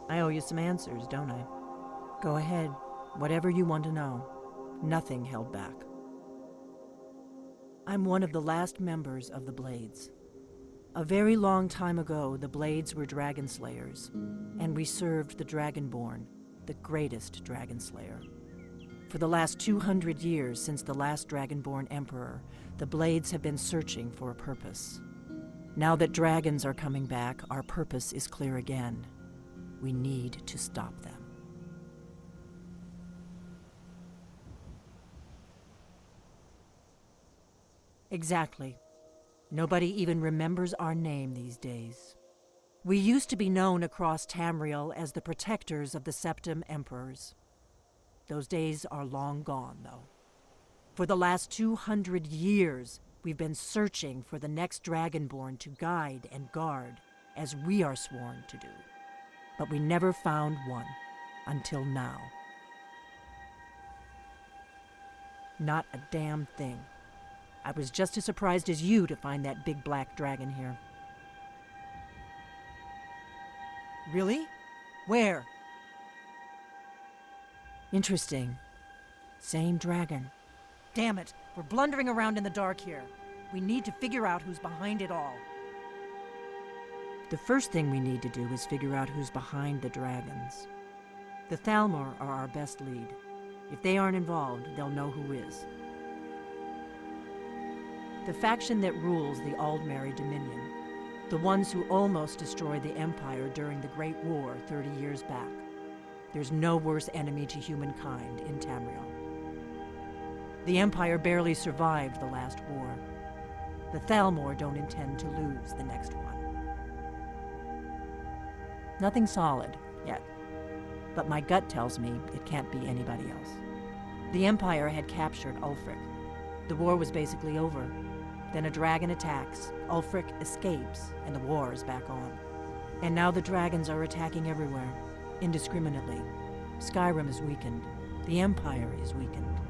I owe you some answers, don't I? Go ahead. Whatever you want to know. Nothing held back. I'm one of the last members of the Blades. A very long time ago, the Blades were dragon slayers, and we served the Dragonborn, the greatest dragon slayer. For the last 200 years since the last Dragonborn Emperor, the Blades have been searching for a purpose. Now that dragons are coming back, our purpose is clear again. We need to stop them. Exactly. Nobody even remembers our name these days. We used to be known across Tamriel as the protectors of the Septim Emperors. Those days are long gone, though. For the last 200 years, we've been searching for the next Dragonborn to guide and guard, as we are sworn to do. But we never found one, until now. Not a damn thing. I was just as surprised as you to find that big black dragon here. Really? Where? Interesting. Same dragon. Damn it, we're blundering around in the dark here. We need to figure out who's behind it all. The first thing we need to do is figure out who's behind the dragons. The Thalmor are our best lead. If they aren't involved, they'll know who is. The faction that rules the Aldmeri Dominion. The ones who almost destroyed the Empire during the Great War 30 years back. There's no worse enemy to humankind in Tamriel. The Empire barely survived the last war. The Thalmor don't intend to lose the next one. Nothing solid, yet. But my gut tells me it can't be anybody else. The Empire had captured Ulfric. The war was basically over. Then a dragon attacks, Ulfric escapes, and the war is back on. And now the dragons are attacking everywhere, indiscriminately. Skyrim is weakened. The Empire is weakened.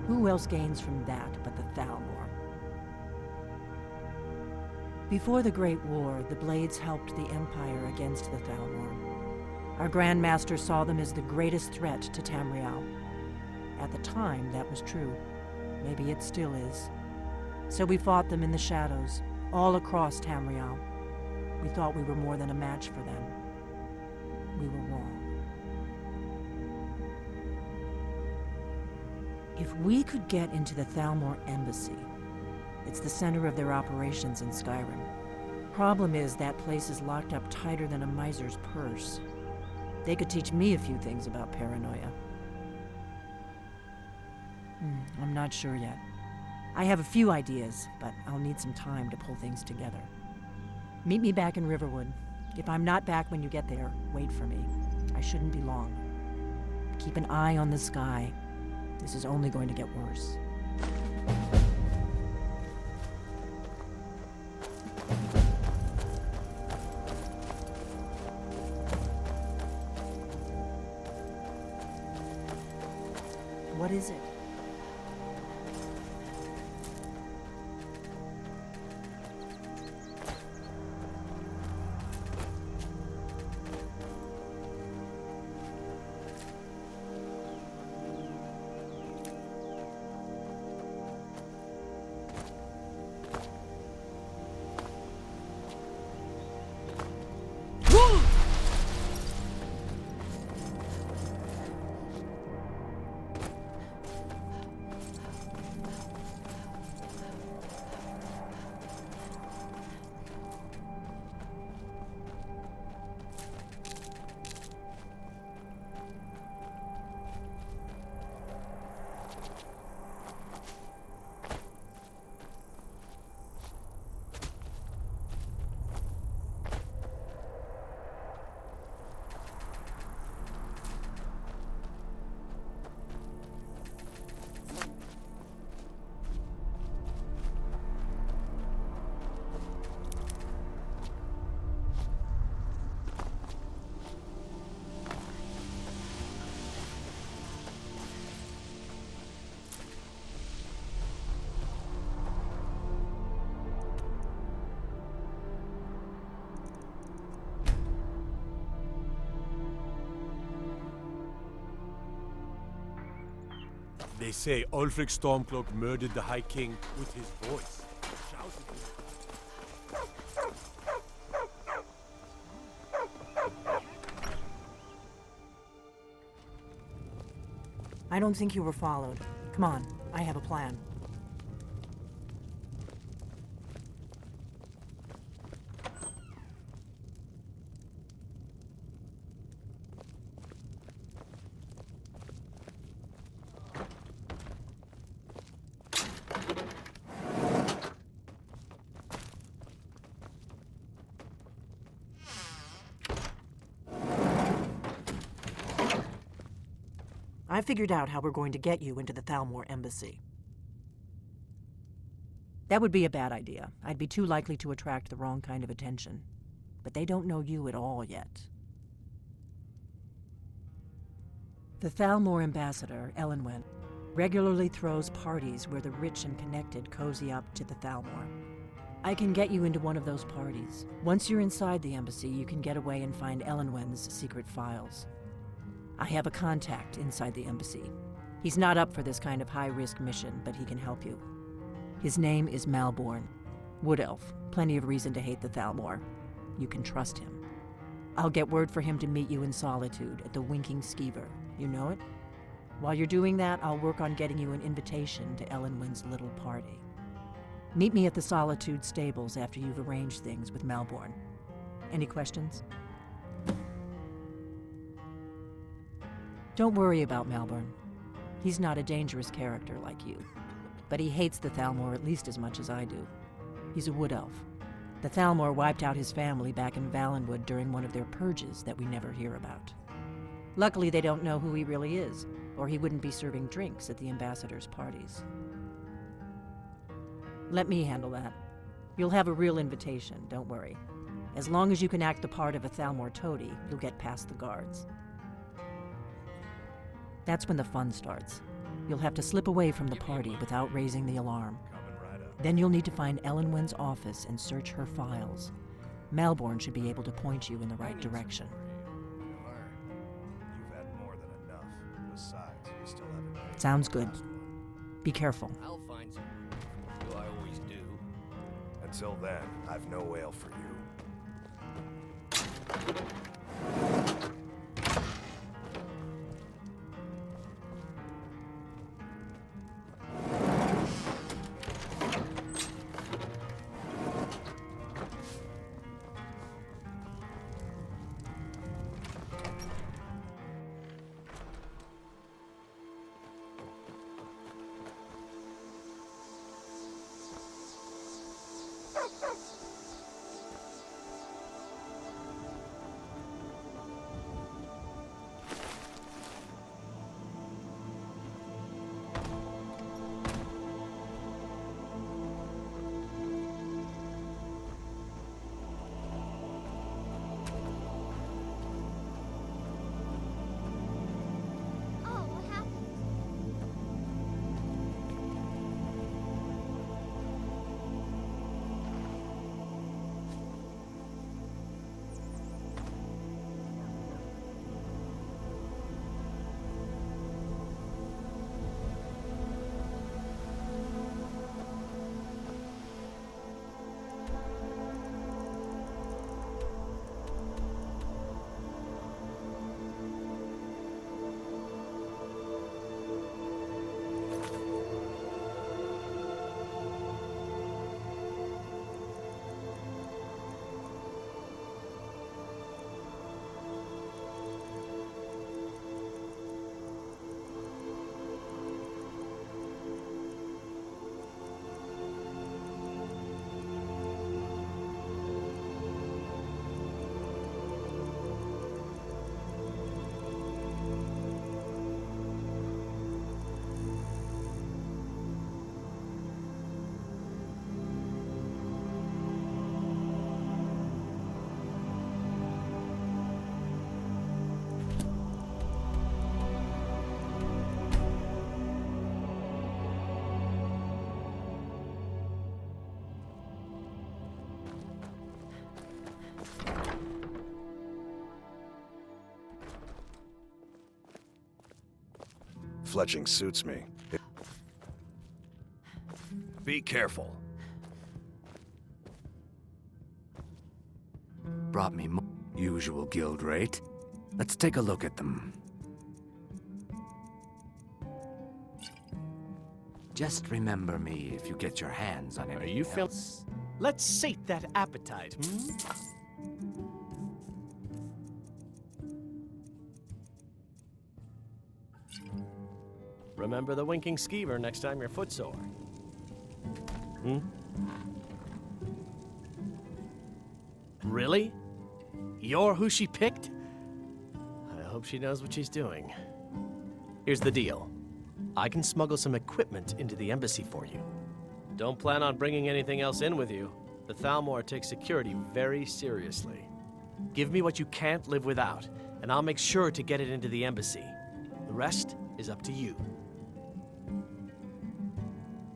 Who else gains from that but the Thalmor? Before the Great War, the Blades helped the Empire against the Thalmor. Our Grand Master saw them as the greatest threat to Tamriel. At the time, that was true. Maybe it still is. So we fought them in the shadows, all across Tamriel. We thought we were more than a match for them. We were wrong. If we could get into the Thalmor embassy, it's the center of their operations in Skyrim. Problem is, that place is locked up tighter than a miser's purse. They could teach me a few things about paranoia. I'm not sure yet. I have a few ideas, but I'll need some time to pull things together. Meet me back in Riverwood. If I'm not back when you get there, wait for me. I shouldn't be long. Keep an eye on the sky. This is only going to get worse. What is it? They say Ulfric Stormcloak murdered the High King with his voice. Shouted I don't think you were followed. Come on, I have a plan. I figured out how we're going to get you into the Thalmor embassy. That would be a bad idea. I'd be too likely to attract the wrong kind of attention. But they don't know you at all yet. The Thalmor ambassador, Elenwen, regularly throws parties where the rich and connected cozy up to the Thalmor. I can get you into one of those parties. Once you're inside the embassy, you can get away and find Elenwen's secret files. I have a contact inside the embassy. He's not up for this kind of high-risk mission, but he can help you. His name is Malborn. Wood Elf. Plenty of reason to hate the Thalmor. You can trust him. I'll get word for him to meet you in Solitude at the Winking Skeever. You know it? While you're doing that, I'll work on getting you an invitation to Elenwen's little party. Meet me at the Solitude stables after you've arranged things with Malborn. Any questions? Don't worry about Malborn. He's not a dangerous character like you. But he hates the Thalmor at least as much as I do. He's a wood elf. The Thalmor wiped out his family back in Valenwood during one of their purges that we never hear about. Luckily, they don't know who he really is, or he wouldn't be serving drinks at the ambassador's parties. Let me handle that. You'll have a real invitation, don't worry. As long as you can act the part of a Thalmor toady, you'll get past the guards. That's when the fun starts. You'll have to slip away from the party without raising the alarm. Then you'll need to find Elenwen's office and search her files. Malborn should be able to point you in the right direction. You've had more than enough. Besides, you still haven't. Sounds good. Be careful. I'll find some. I always do. Until then, I've no ale for you. Fletching suits me. Be careful. Brought me usual guild rate. Let's take a look at them. Just remember me if you get your hands on anything else. Let's sate that appetite, hmm? Remember the winking skeever next time you're footsore. Hmm? Really? You're who she picked? I hope she knows what she's doing. Here's the deal. I can smuggle some equipment into the embassy for you. Don't plan on bringing anything else in with you. The Thalmor takes security very seriously. Give me what you can't live without, and I'll make sure to get it into the embassy. The rest is up to you.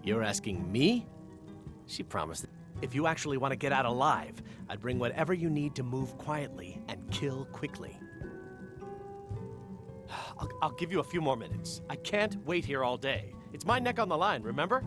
You're asking me? She promised that if you actually want to get out alive, I'd bring whatever you need to move quietly and kill quickly. I'll give you a few more minutes. I can't wait here all day. It's my neck on the line, remember?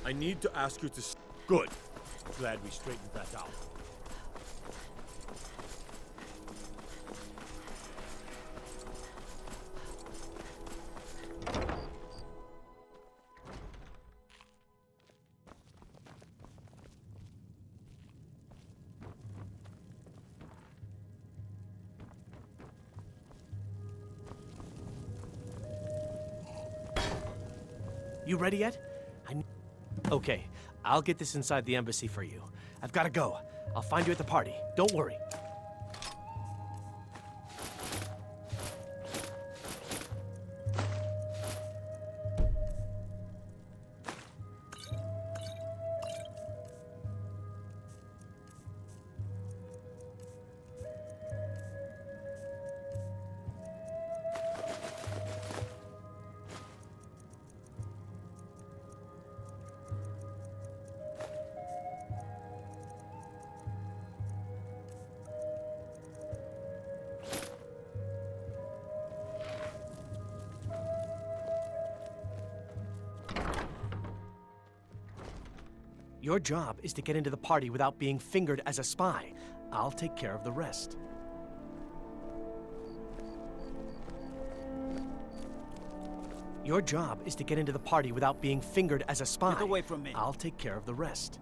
I need to ask you to... Good. Glad we straightened that out. You ready yet? Okay, I'll get this inside the embassy for you. I've gotta go. I'll find you at the party. Don't worry. Your job is to get into the party without being fingered as a spy. I'll take care of the rest. Your job is to get into the party without being fingered as a spy. Get away from me. I'll take care of the rest.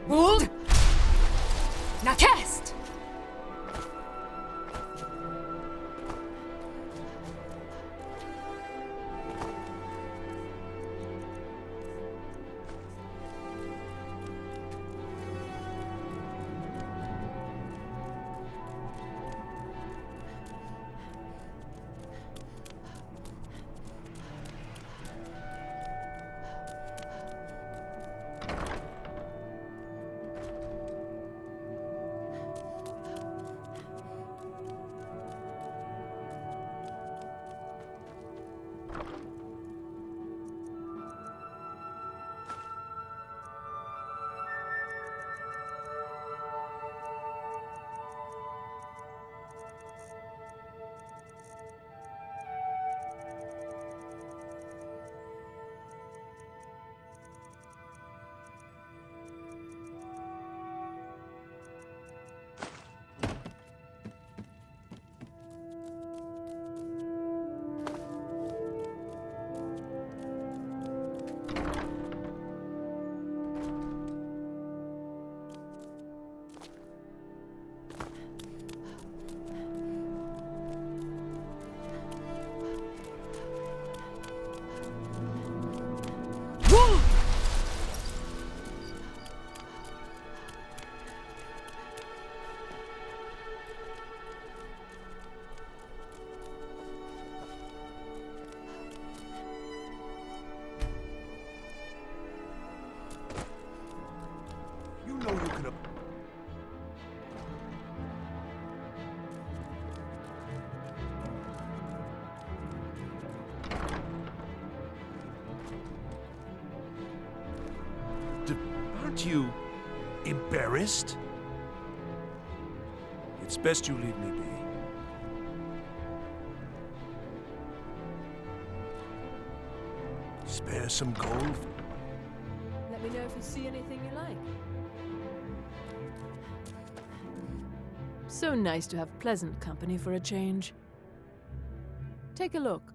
Hold! Now cast! You know you can... Aren't you embarrassed? It's best you leave me be. Spare some gold. Let me know if you see anything you like. So nice to have pleasant company for a change. Take a look.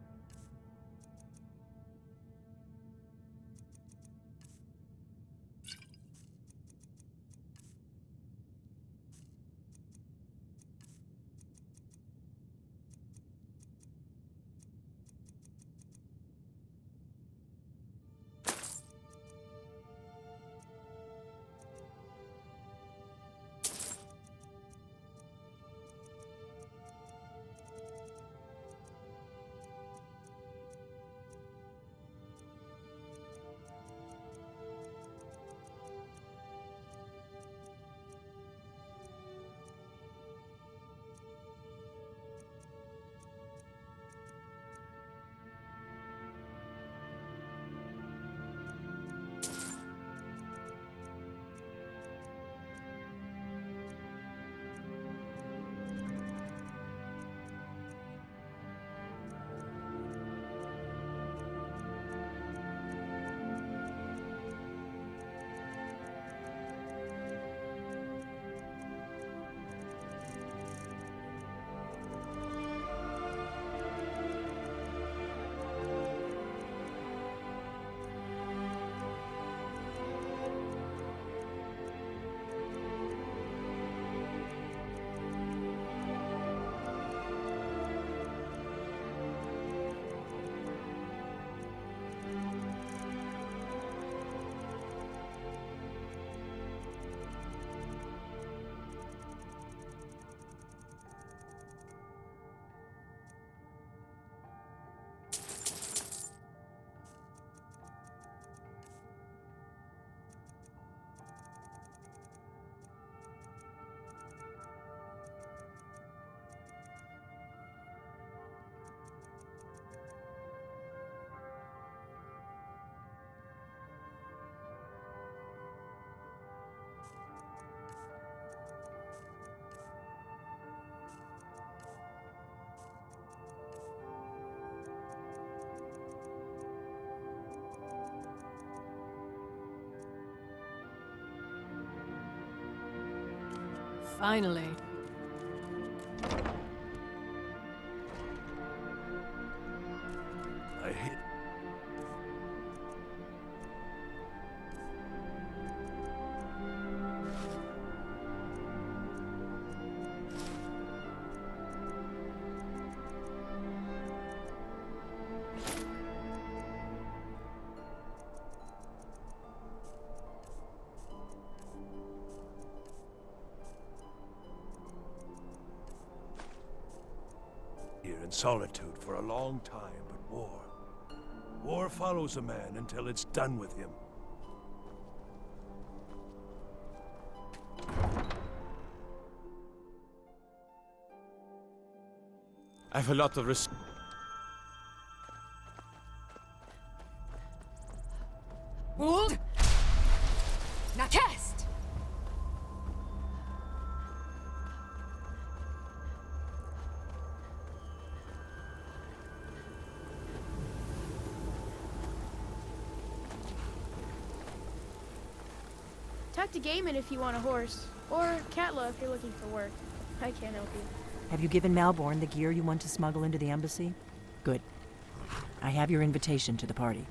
Finally. I hate... Here in solitude for a long time, but war. War follows a man until it's done with him. I've a lot of respect. Hold! Now cast! Talk to Gaiman if you want a horse, or Katla if you're looking for work. I can't help you. Have you given Malborn the gear you want to smuggle into the embassy? Good. I have your invitation to the party.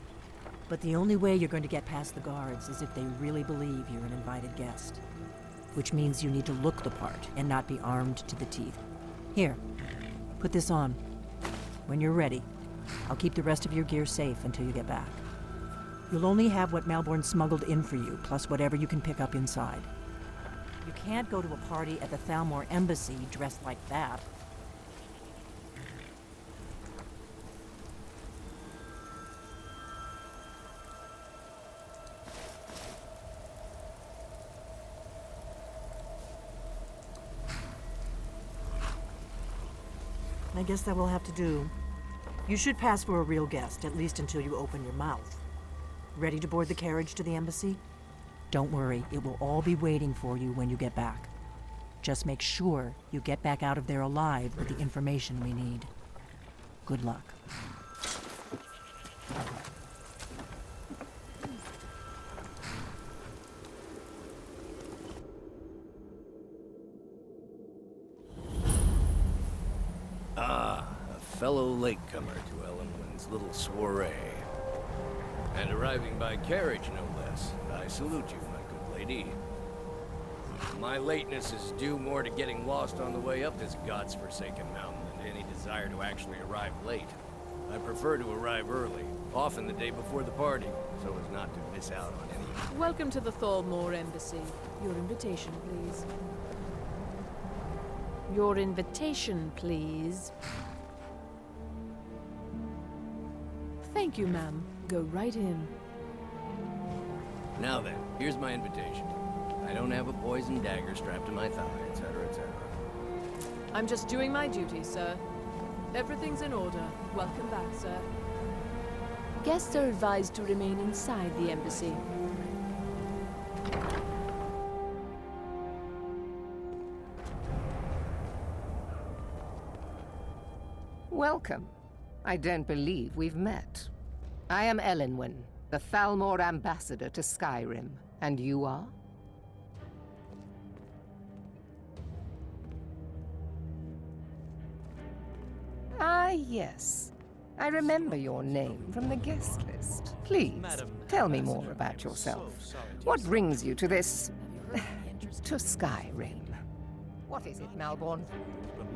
But the only way you're going to get past the guards is if they really believe you're an invited guest. Which means you need to look the part and not be armed to the teeth. Here, put this on. When you're ready, I'll keep the rest of your gear safe until you get back. You'll only have what Malborn smuggled in for you, plus whatever you can pick up inside. You can't go to a party at the Thalmor Embassy dressed like that. I guess that will have to do. You should pass for a real guest, at least until you open your mouth. Ready to board the carriage to the embassy? Don't worry, it will all be waiting for you when you get back. Just make sure you get back out of there alive with the information we need. Good luck. Ah, a fellow latecomer to Ellenwyn's little soiree. And arriving by carriage, no less. I salute you, my good lady. My lateness is due more to getting lost on the way up this god's-forsaken mountain than to any desire to actually arrive late. I prefer to arrive early, often the day before the party, so as not to miss out on any... Welcome to the Thalmor Embassy. Your invitation, please. Your invitation, please. Thank you, ma'am. Go right in. Now then, here's my invitation. I don't have a poison dagger strapped to my thigh, etc., etc. I'm just doing my duty, sir. Everything's in order. Welcome back, sir. Guests are advised to remain inside the embassy. Welcome. I don't believe we've met. I am Ellenwyn, the Thalmor ambassador to Skyrim. And you are? Ah, yes. I remember your name from the guest list. Please, tell me more about yourself. What brings you to this... to Skyrim? What is it, Malborn?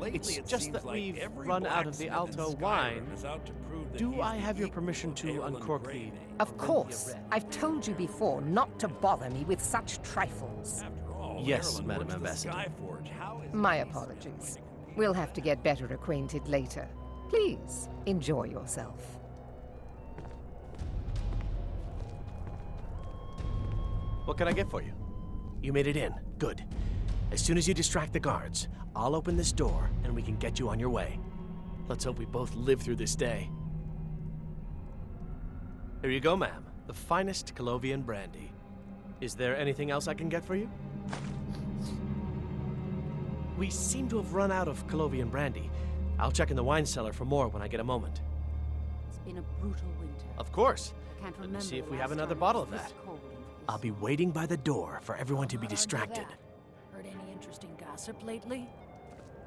It's just that we've run out of the Alto wine. Do I have your permission to uncork the... Of course. I've told you before not to bother me with such trifles. Yes, Madam Ambassador. My apologies. We'll have to get better acquainted later. Please, enjoy yourself. What can I get for you? You made it in. Good. As soon as you distract the guards, I'll open this door and we can get you on your way. Let's hope we both live through this day. Here you go, ma'am. The finest Colovian brandy. Is there anything else I can get for you? We seem to have run out of Colovian brandy. I'll check in the wine cellar for more when I get a moment. It's been a brutal winter. Of course. I can't Let me remember see if the we last have another time bottle it of was that. this cold and this I'll be waiting by the door for everyone to be distracted. Heard any interesting gossip? gossip lately?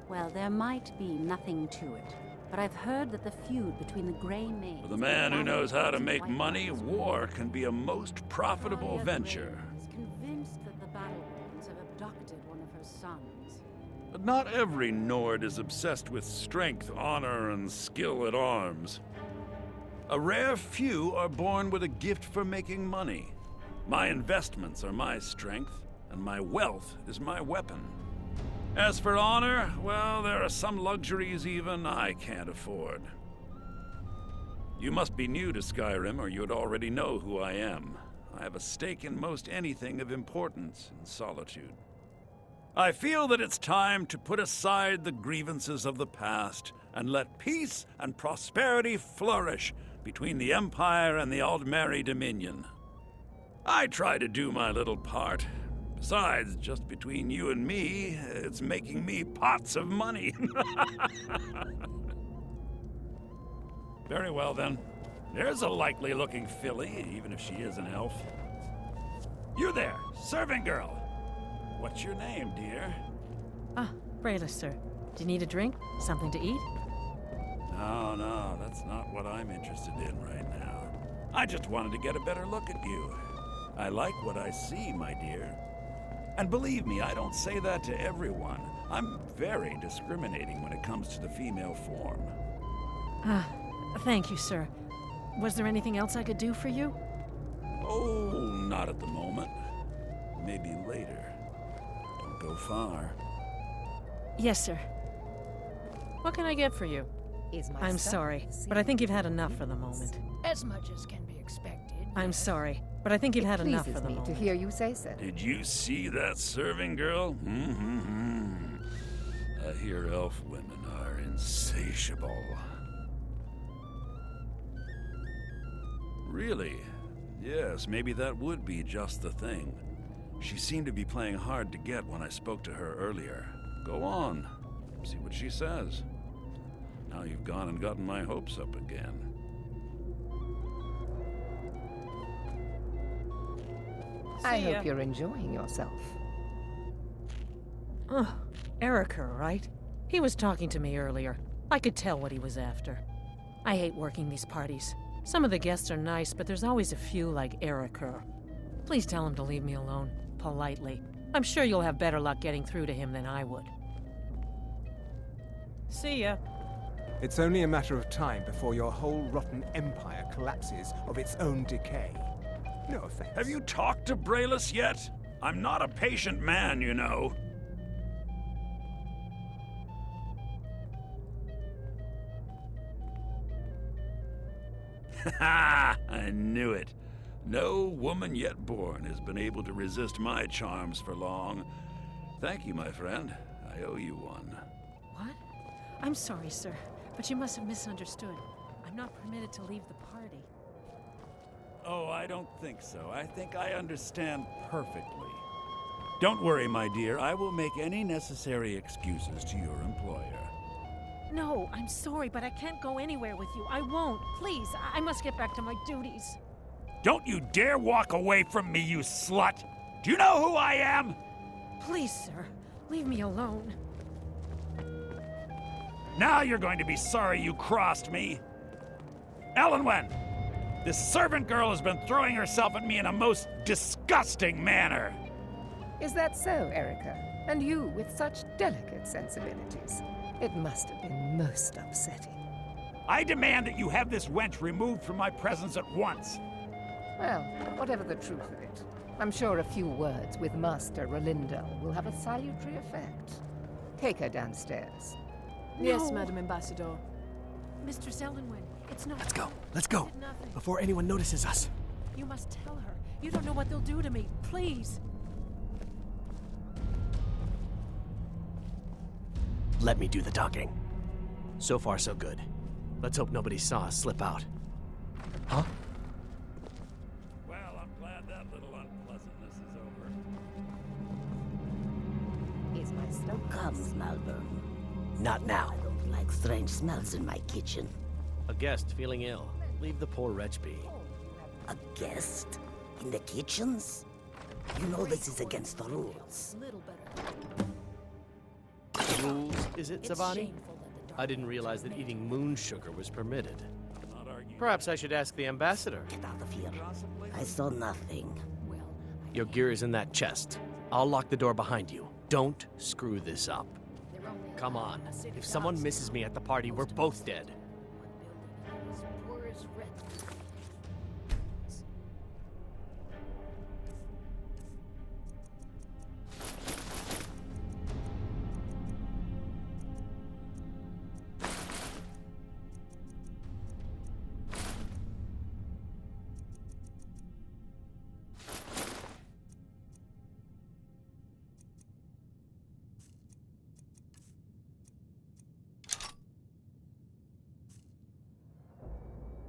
Well, there might be nothing to it. But I've heard that the feud between the Grey Maids... For the man who knows how to make money, war can be a most profitable venture. ...is convinced that the Battlewings have abducted one of her sons. But not every Nord is obsessed with strength, honor, and skill at arms. A rare few are born with a gift for making money. My investments are my strength, and my wealth is my weapon. As for honor, well, there are some luxuries even I can't afford. You must be new to Skyrim, or you'd already know who I am. I have a stake in most anything of importance in Solitude. I feel that it's time to put aside the grievances of the past and let peace and prosperity flourish between the Empire and the Aldmeri Dominion. I try to do my little part. Besides, just between you and me, it's making me pots of money. Very well, then. There's a likely-looking filly, even if she is an elf. You there, servant girl. What's your name, dear? Brayless, sir. Do you need a drink? Something to eat? No, that's not what I'm interested in right now. I just wanted to get a better look at you. I like what I see, my dear. And believe me, I don't say that to everyone. I'm very discriminating when it comes to the female form. Thank you, sir. Was there anything else I could do for you? Oh, not at the moment. Maybe later. Don't go far. Yes, sir. What can I get for you? I'm sorry, but I think you've had enough for the moment. As much as can be expected. I'm sorry, but I think you've had enough for the moment. To hear you say so. Did you see that serving girl? I hear elf women are insatiable. Really? Yes, maybe that would be just the thing. She seemed to be playing hard to get when I spoke to her earlier. Go on. See what she says. Now you've gone and gotten my hopes up again. I hope you're enjoying yourself. Erica, right? He was talking to me earlier. I could tell what he was after. I hate working these parties. Some of the guests are nice, but there's always a few like Erica. Please tell him to leave me alone, politely. I'm sure you'll have better luck getting through to him than I would. See ya. It's only a matter of time before your whole rotten empire collapses of its own decay. No offense. Have you talked to Brayless yet? I'm not a patient man, you know. Ha! I knew it. No woman yet born has been able to resist my charms for long. Thank you, my friend. I owe you one. What? I'm sorry, sir, but you must have misunderstood. I'm not permitted to leave the party. Oh, I don't think so. I think I understand perfectly. Don't worry, my dear. I will make any necessary excuses to your employer. No, I'm sorry, but I can't go anywhere with you. I won't. Please, I must get back to my duties. Don't you dare walk away from me, you slut! Do you know who I am? Please, sir, leave me alone. Now you're going to be sorry you crossed me. Elenwen, this servant girl has been throwing herself at me in a most disgusting manner. Is that so, Erica? And you with such delicate sensibilities? It must have been most upsetting. I demand that you have this wench removed from my presence at once. Well, whatever the truth of it, I'm sure a few words with Master Rolindel will have a salutary effect. Take her downstairs. Yes, Madam Ambassador. Mistress Elenwen, it's not... Let's go, before anyone notices us. You must tell her. You don't know what they'll do to me. Please. Let me do the talking. So far, so good. Let's hope nobody saw us slip out. Huh? Well, I'm glad that little unpleasantness is over. Is my snow Comes, Malvern. Not now. I don't like strange smells in my kitchen. A guest feeling ill. Leave the poor wretch be. A guest? In the kitchens? You know this is against the rules. is it, It's Savani? shameful that the I didn't realize that eating moon sugar was permitted. Not arguing. Perhaps I should ask the ambassador. Get out of here. I saw nothing. Your gear is in that chest. I'll lock the door behind you. Don't screw this up. They're only Come on. a city If someone gods. misses me at the party, we're both dead. One building is poor as red.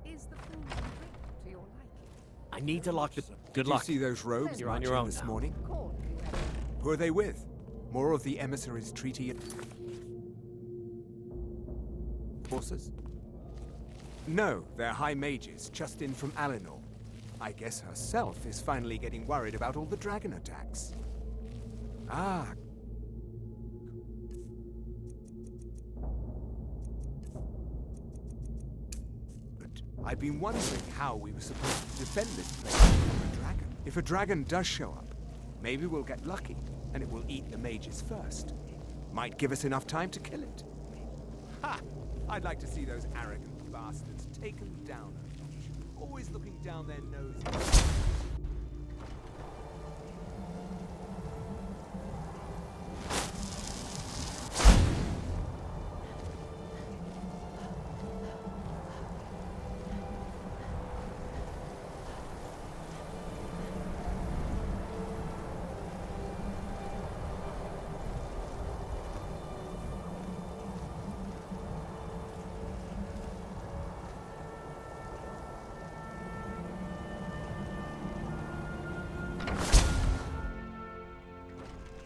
Is the food and drink to your liking? I need to lock the... Good Did luck. you see those rogues You're on marching your own this now. morning? Corn, you have. Who are they with? More of the emissaries' treaty forces? No, they're high mages, just in from Alinor. I guess herself is finally getting worried about all the dragon attacks. Ah. But I've been wondering how we were supposed to defend this place from a dragon. If a dragon does show up, maybe we'll get lucky, and it will eat the mages first. Might give us enough time to kill it. Ha! I'd like to see those arrogant bastards taken down a notch. Always looking down their noses.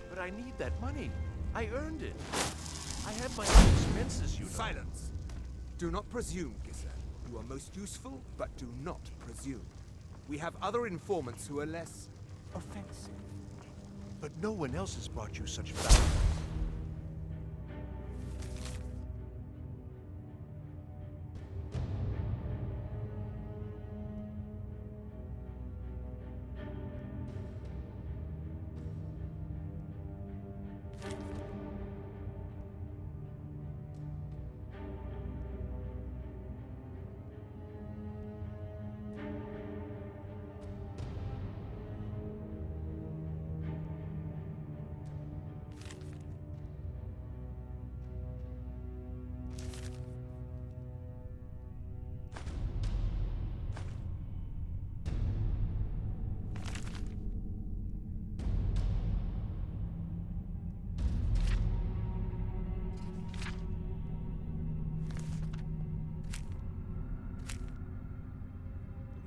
But I need that money. I earned it. I have my own expenses, you know. Silence! Do not presume, Gisser. You are most useful, but do not presume. We have other informants who are less offensive. But no one else has brought you such value.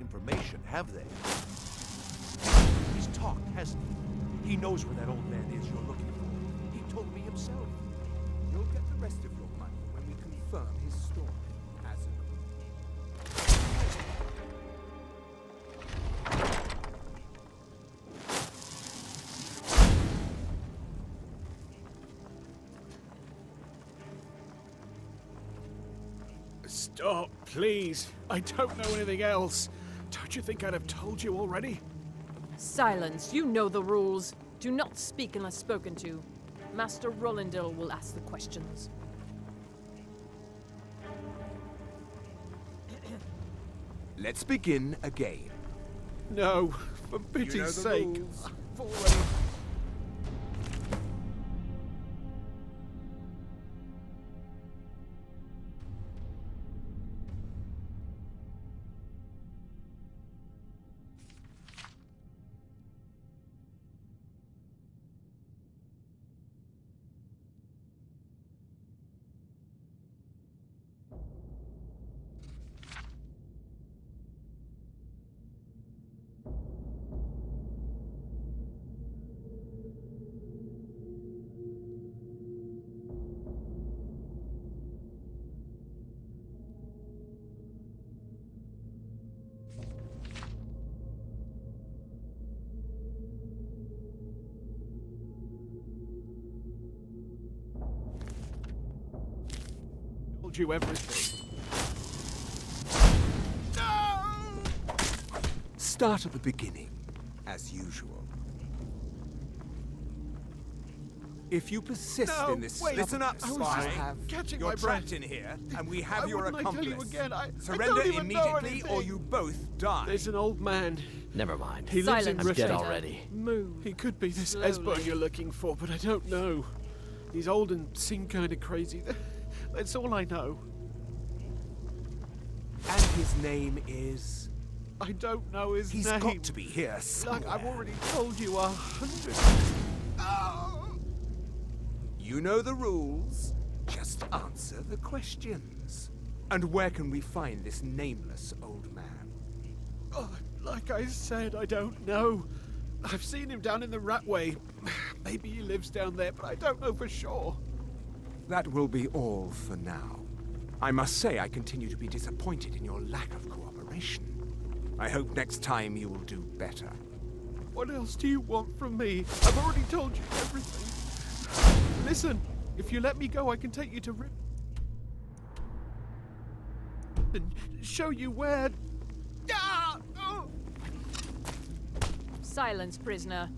Information, have they? He's talked, hasn't he? He knows where that old man is you're looking for. He told me himself. You'll get the rest of your money when we confirm his story as a group. Stop, please. I don't know anything else. Don't you think I'd have told you already? Silence. You know the rules. Do not speak unless spoken to. Master Rolandil will ask the questions. Let's begin again. No, for You know pity's the sake. rules. I've already... told you everything. Start at the beginning, as usual. If you persist in this, listen up, spy. You're trapped in here, and we have your accomplice. Surrender immediately, or you both die. There's an old man. Never mind. He lives in I'm Russia. dead already. Move. He could be this Slowly. Esbon you're looking for, but I don't know. He's old and seemed kind of crazy. That's all I know. And his name is... I don't know his He's name. got to be here somewhere. Like I've already told you 100. You know the rules. Just answer the questions. And where can we find this nameless old man? Oh, like I said, I don't know. I've seen him down in the Ratway. Maybe he lives down there, but I don't know for sure. That will be all for now. I must say I continue to be disappointed in your lack of cooperation. I hope next time you will do better. What else do you want from me? I've already told you everything. Listen, if you let me go, I can take you to Rip and show you where... Ah! Oh! Silence, prisoner.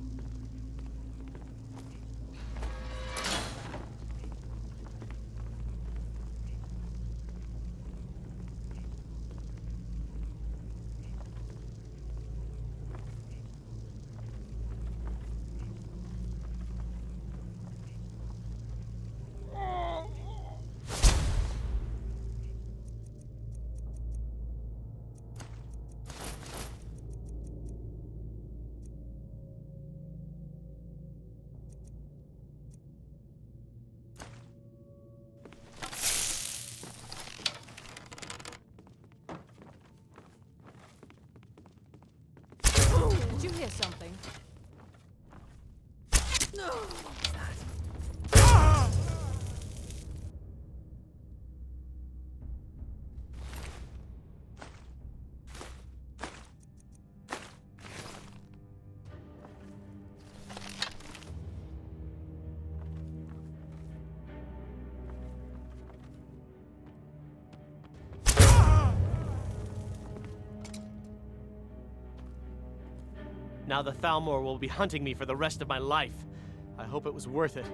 Did you hear something? No. Now the Thalmor will be hunting me for the rest of my life. I hope it was worth it.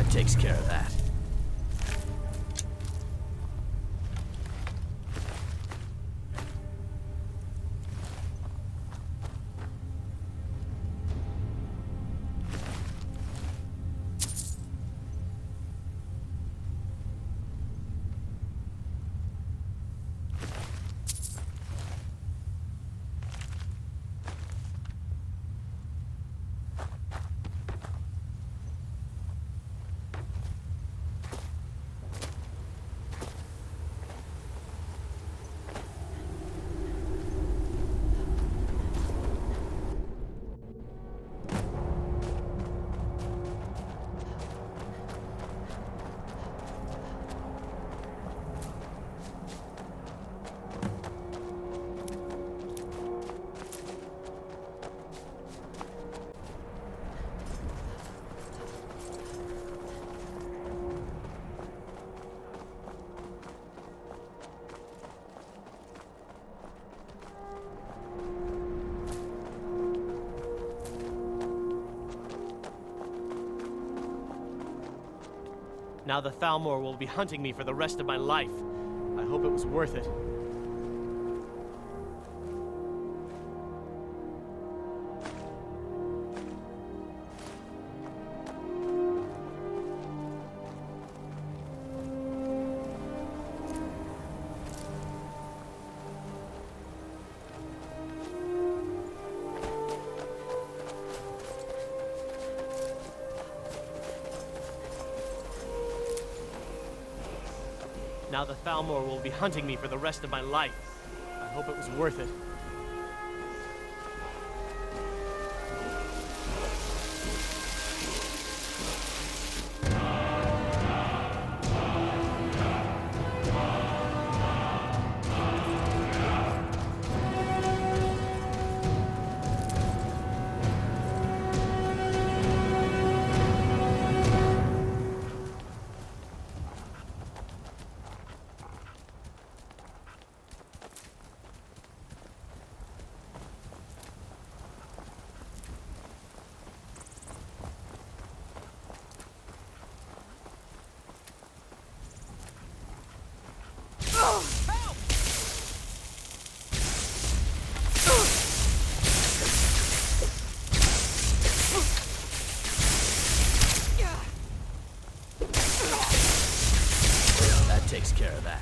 Takes care of that. Now the Thalmor will be hunting me for the rest of my life. I hope it was worth it. Now the Thalmor will be hunting me for the rest of my life. I hope it was worth it. That takes care of that.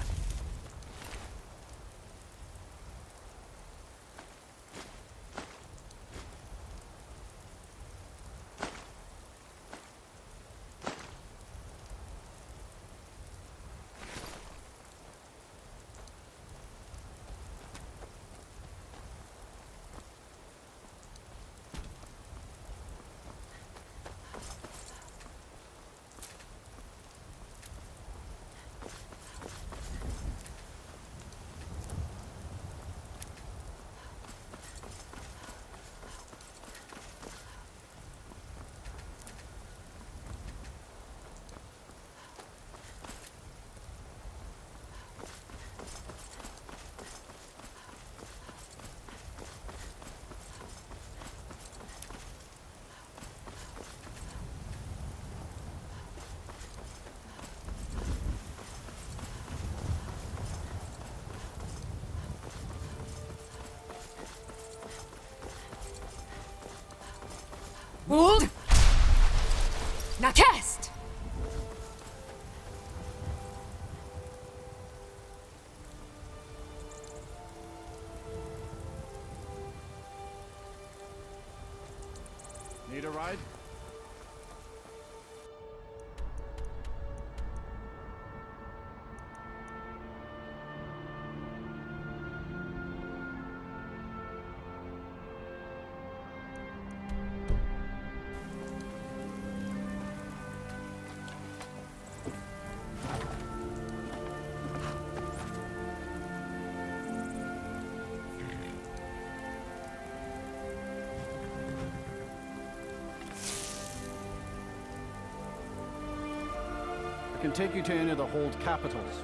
Hold! Now cast! Need a ride? Can take you to any of the hold capitals.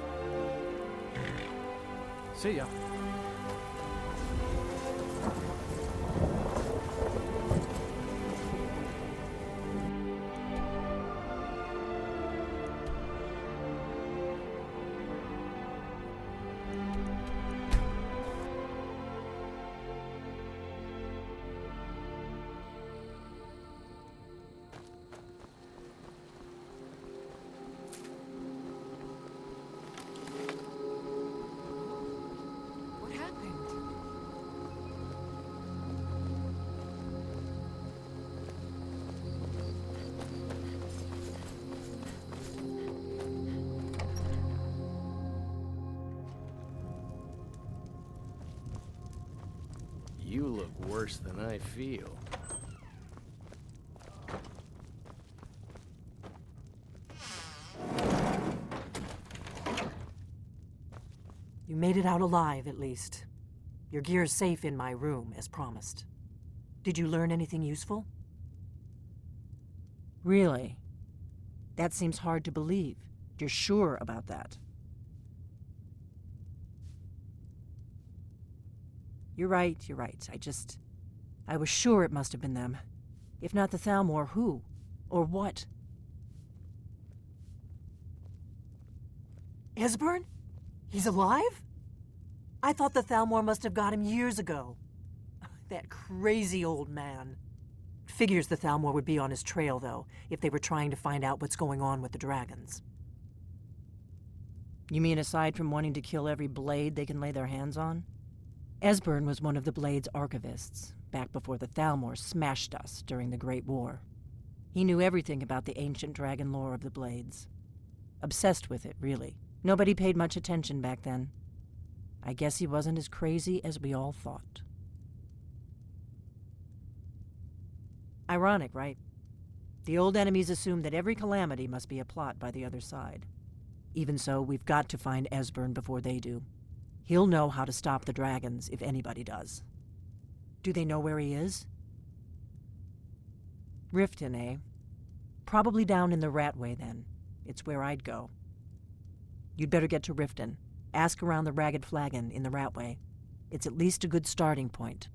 See ya. You look worse than I feel. You made it out alive, at least. Your gear's safe in my room, as promised. Did you learn anything useful? Really? That seems hard to believe. You're sure about that? You're right. I was sure it must have been them. If not the Thalmor, who? Or what? Esbern? He's alive? I thought the Thalmor must have got him years ago. That crazy old man. Figures the Thalmor would be on his trail, though, if they were trying to find out what's going on with the dragons. You mean aside from wanting to kill every blade they can lay their hands on? Esbern was one of the Blade's archivists, back before the Thalmor smashed us during the Great War. He knew everything about the ancient dragon lore of the Blades. Obsessed with it, really. Nobody paid much attention back then. I guess he wasn't as crazy as we all thought. Ironic, right? The old enemies assumed that every calamity must be a plot by the other side. Even so, we've got to find Esbern before they do. He'll know how to stop the dragons, if anybody does. Do they know where he is? Riften, eh? Probably down in the Ratway, then. It's where I'd go. You'd better get to Riften. Ask around the Ragged Flagon in the Ratway. It's at least a good starting point.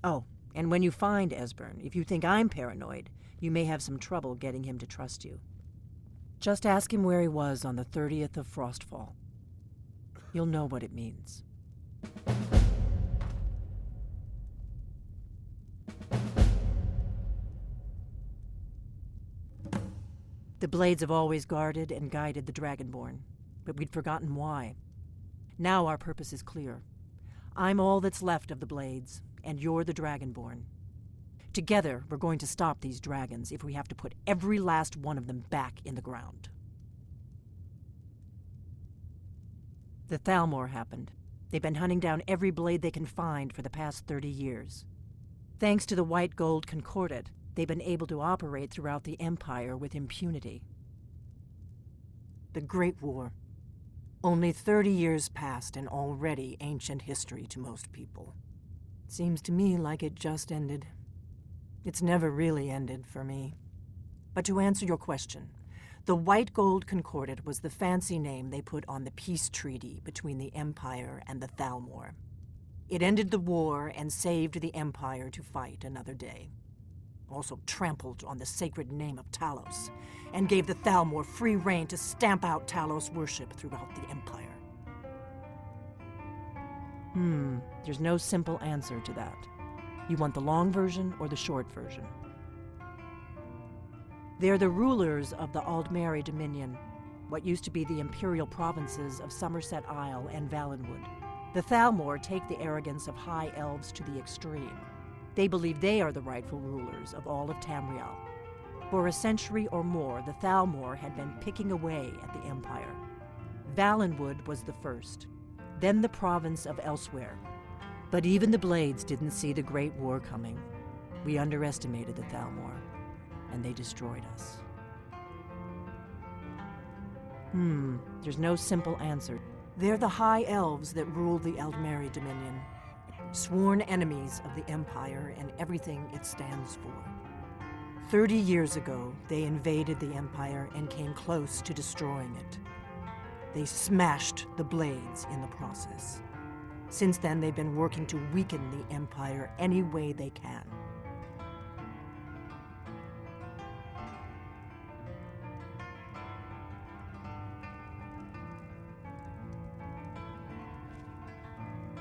Oh, and when you find Esbern, if you think I'm paranoid, you may have some trouble getting him to trust you. Just ask him where he was on the 30th of Frostfall. You'll know what it means. The Blades have always guarded and guided the Dragonborn, but we'd forgotten why. Now our purpose is clear. I'm all that's left of the Blades, and you're the Dragonborn. Together, we're going to stop these dragons if we have to put every last one of them back in the ground. The Thalmor happened. They've been hunting down every blade they can find for the past 30 years. Thanks to the White Gold Concordat, they've been able to operate throughout the Empire with impunity. The Great War. Only 30 years passed and already ancient history to most people. Seems to me like it just ended. It's never really ended for me. But to answer your question, the White Gold Concordat was the fancy name they put on the peace treaty between the Empire and the Thalmor. It ended the war and saved the Empire to fight another day. Also trampled on the sacred name of Talos, and gave the Thalmor free rein to stamp out Talos worship throughout the Empire. There's no simple answer to that. You want the long version or the short version? They're the rulers of the Aldmeri Dominion, what used to be the imperial provinces of Somerset Isle and Valenwood. The Thalmor take the arrogance of high elves to the extreme. They believe they are the rightful rulers of all of Tamriel. For a century or more, the Thalmor had been picking away at the Empire. Valenwood was the first, then the province of Elsewhere. But even the Blades didn't see the Great War coming. We underestimated the Thalmor, and they destroyed us. There's no simple answer. They're the High Elves that rule the Aldmeri Dominion, sworn enemies of the Empire and everything it stands for. 30 years ago, they invaded the Empire and came close to destroying it. They smashed the Blades in the process. Since then, they've been working to weaken the Empire any way they can.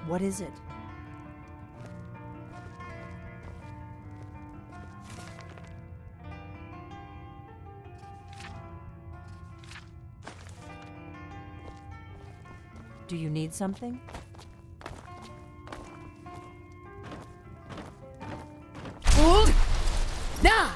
What is it? Do you need something? Hold! Nah!